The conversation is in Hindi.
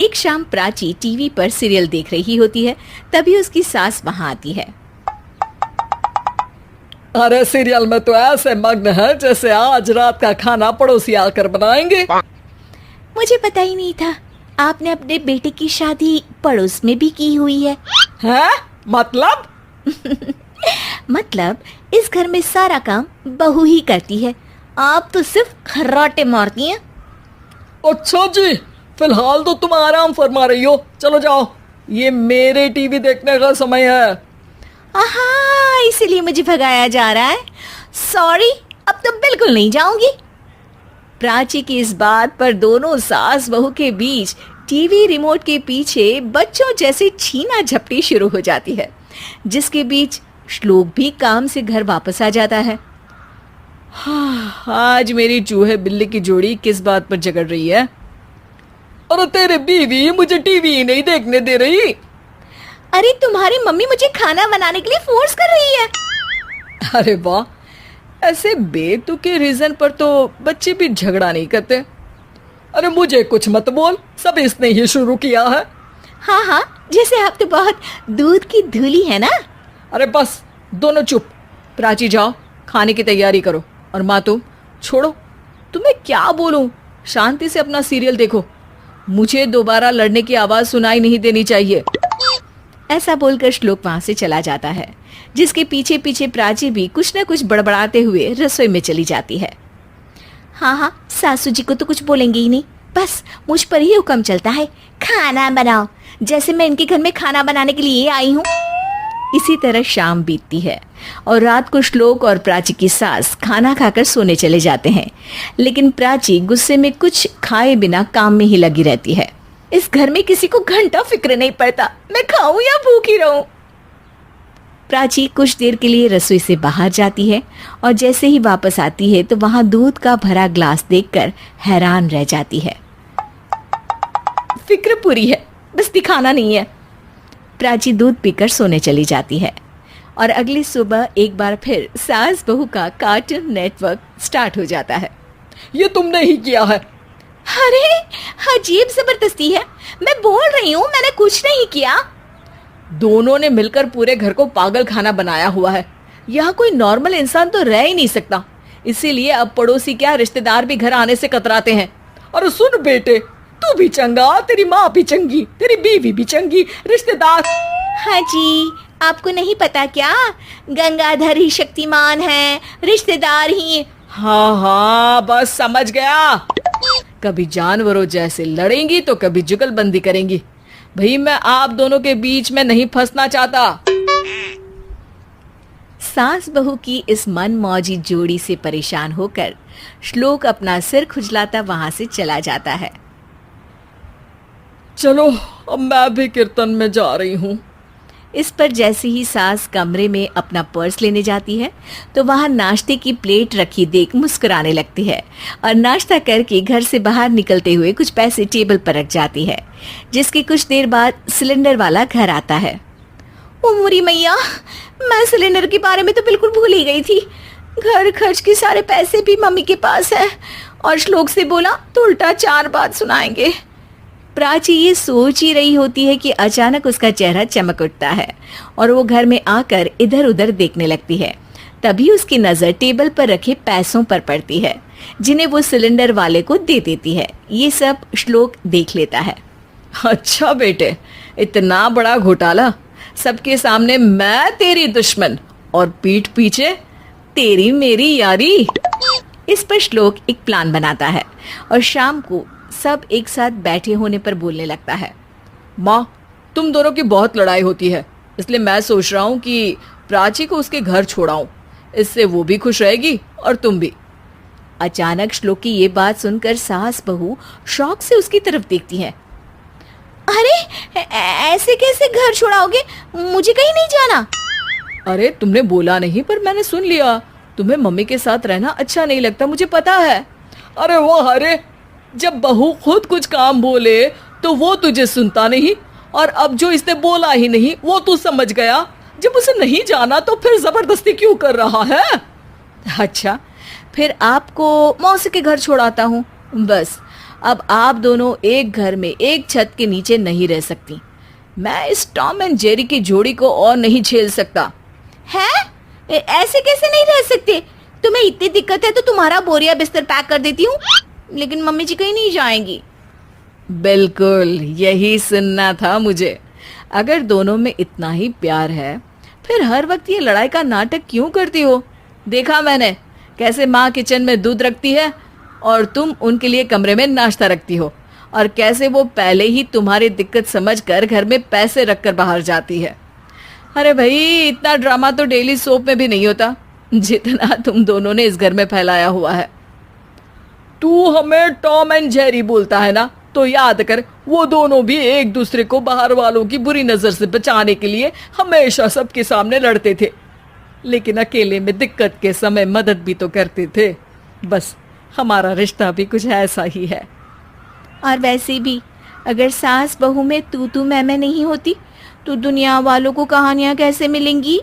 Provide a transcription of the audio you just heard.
एक शाम प्राची टीवी पर सीरियल देख रही होती है। तभी उसकी सास वहां आती है। अरे सीरियल में तो ऐसे मग्न है जैसे आज रात का खाना पड़ोसी आकर बनाएंगे। मुझे पता ही नहीं था आपने अपने बेटे की शादी पड़ोस में भी की हुई है। हैं? मतलब? मतलब इस घर में सारा काम बहू ही करती है, आप तो सिर्फ खर्राटे मारती हैं। अच्छा जी, फिलहाल तो तुम आराम फरमा रही हो, चलो जाओ, ये मेरे टीवी देखने का समय है। आहा, इसीलिए मुझे भगाया जा रहा है। सॉरी, अब तो बिल्कुल नहीं जाऊंगी। प्राची की इस बात पर दोनों सास बहू के बीच टीवी रिमोट के पीछे बच्चों जैसे छीना झपटी शुरू हो जाती है, जिसके बीच श्लोक भी काम से घर वापस आ जाता है। हाँ, आज मेरी चूहे बिल्ली की जोड़ी किस बात पर झगड़ रही है? अरे तेरे बीवी मुझे टीवी ही नहीं देखने दे रही। अरे तुम्हारी मम्मी मुझे खाना बनाने के लिए फोर्स कर रही है। अरे वाह, ऐसे बेतुके रीजन पर तो बच्चे भी झगड़ा नहीं करते। अरे मुझे कुछ मत बोल, सब इसने ही शुरू किया है। हाँ हाँ, जैसे आप तो बहुत दूध की धूली है ना। अरे बस, दोनों चुप। प्राची जाओ, खाने की तैयारी करो। और माँ तुम छोड़ो, तुम्हें क्या बोलूं, शांति से अपना सीरियल देखो, मुझे दोबारा लड़ने की आवाज सुनाई नहीं देनी चाहिए। ऐसा बोलकर श्लोक वहां से चला जाता है, जिसके पीछे पीछे प्राची भी कुछ न कुछ बड़बड़ाते हुए रसोई में चली जाती है। हाँ हाँ, सासू जी को तो कुछ बोलेंगे ही नहीं, बस मुझ पर ही हुक्म चलता है, खाना बनाओ, जैसे मैं इनके घर में खाना बनाने के लिए आई हूँ। इसी तरह शाम बीतती है और रात को श्लोक और प्राची की सास खाना खाकर सोने चले जाते हैं, लेकिन प्राची गुस्से में कुछ खाए बिना काम में ही लगी रहती है। इस घर में किसी को घंटा फिक्र नहीं पड़ता, मैं खाऊं या भूखी रहूं। प्राची कुछ देर के लिए रसोई से बाहर जाती है और जैसे ही वापस आती है तो वहां दूध का भरा ग्लास देखकर हैरान रह जाती है। फिक्र पूरी है, बस दिखाना नहीं है। प्राची दूध पीकर सोने चली जाती है और अगली सुबह एक बार फिर सास बहू का कार्टून नेटवर्क स्टार्ट हो जाता है। ये तुमने ही किया है। अरे अजीब जबरदस्ती है, मैं बोल रही हूँ मैंने कुछ नहीं किया। दोनों ने मिलकर पूरे घर को पागल खाना बनाया हुआ है। यहाँ कोई नॉर्मल इंसान तो रह ही नहीं सकता, इसीलिए अब पड़ोसी क्या रिश्तेदार भी घर आने से कतराते हैं। और सुन बेटे, तू भी चंगा, तेरी माँ भी चंगी, तेरी बीवी भी चंगी, रिश्तेदार। हाँ जी, आपको नहीं पता क्या, गंगाधर ही शक्तिमान है, रिश्तेदार ही। हाँ हाँ, बस समझ गया। कभी जानवरों जैसे लड़ेंगी तो कभी जुगलबंदी करेंगी। भाई मैं आप दोनों के बीच में नहीं फंसना चाहता। सास बहू की इस मनमौजी जोड़ी से परेशान होकर श्लोक अपना सिर खुजलाता वहां से चला जाता है। चलो अब मैं भी कीर्तन में जा रही हूँ। इस पर जैसे ही सास कमरे में अपना पर्स लेने जाती है तो वहां नाश्ते की प्लेट रखी देख मुस्कुराने लगती है और नाश्ता करके घर से बाहर निकलते हुए कुछ पैसे टेबल पर रख जाती है, जिसकी कुछ देर बाद सिलेंडर वाला घर आता है। ओ मोरी मैया, मैं सिलेंडर के बारे में तो बिल्कुल भूल ही गई थी। घर खर्च के सारे पैसे भी मम्मी के पास है और श्लोक से बोला तो उल्टा 4 बात सुनाएंगे। प्राची ये सोच ही रही होती है कि अचानक उसका चेहरा चमक उठता है और वो घर में आकर इधर उधर देखने लगती है। तभी उसकी नजर टेबल पर रखे पैसों पर पड़ती है, जिन्हें वो सिलेंडर वाले को दे देती है। ये सब श्लोक देख लेता है। अच्छा बेटे, इतना बड़ा घोटाला, सबके सामने मैं तेरी दुश्मन और पीठ पीछे तेरी मेरी यारी। इस पर श्लोक एक प्लान बनाता है और शाम को सब एक साथ बैठे होने पर बोलने लगता है। माँ, तुम दोनों की बहुत लड़ाई होती है, इसलिए मैं सोच रहा हूँ कि प्राची को उसके घर छोड़ाऊं, इससे वो भी खुश रहेगी और तुम भी। अचानक श्लोक की ये बात सुनकर सास बहू शौक से उसकी तरफ देखती है। अरे ऐसे कैसे घर छोड़ाओगे, मुझे कहीं नहीं जाना। अरे तुमने बोला नहीं पर मैंने सुन लिया, तुम्हें मम्मी के साथ रहना अच्छा नहीं लगता, मुझे पता है। अरे वाह, अरे जब बहू खुद कुछ काम बोले तो वो तुझे सुनता नहीं, और अब जो इसने बोला ही नहीं वो तू समझ गया। जब उसे नहीं जाना तो फिर जबरदस्ती क्यों कर रहा है? अच्छा, फिर आपको मौसी के घर छोड़ाता हूँ, बस अब आप दोनों एक घर में एक छत के नीचे नहीं रह सकती। मैं इस टॉम एंड जेरी की जोड़ी को और नहीं झेल सकता। है? ऐसे कैसे नहीं रह सकते? तुम्हें इतनी दिक्कत है तो तुम्हारा बोरिया बिस्तर पैक कर देती हूँ, लेकिन मम्मी जी कहीं नहीं जाएंगी। बिल्कुल यही सुनना था मुझे। अगर दोनों में इतना ही प्यार है फिर हर वक्त ये लड़ाई का नाटक क्यों करती हो? देखा मैंने कैसे माँ किचन में दूध रखती है और तुम उनके लिए कमरे में नाश्ता रखती हो, और कैसे वो पहले ही तुम्हारी दिक्कत समझकर घर में पैसे रखकर बाहर जाती है। अरे भाई, इतना ड्रामा तो डेली सोप में भी नहीं होता जितना तुम दोनों ने इस घर में फैलाया हुआ है। तू हमें टॉम एंड जेरी बोलता है ना, तो याद कर वो दोनों भी एक दूसरे को बाहर वालों की बुरी नजर से बचाने के लिए हमेशा सबके सामने लड़ते थे, लेकिन अकेले में दिक्कत के समय मदद भी तो करते थे। बस हमारा रिश्ता भी कुछ ऐसा ही है। और वैसे भी अगर सास बहू में तू मैं नहीं होती तो दुनिया वालों को कहानियां कैसे मिलेंगी?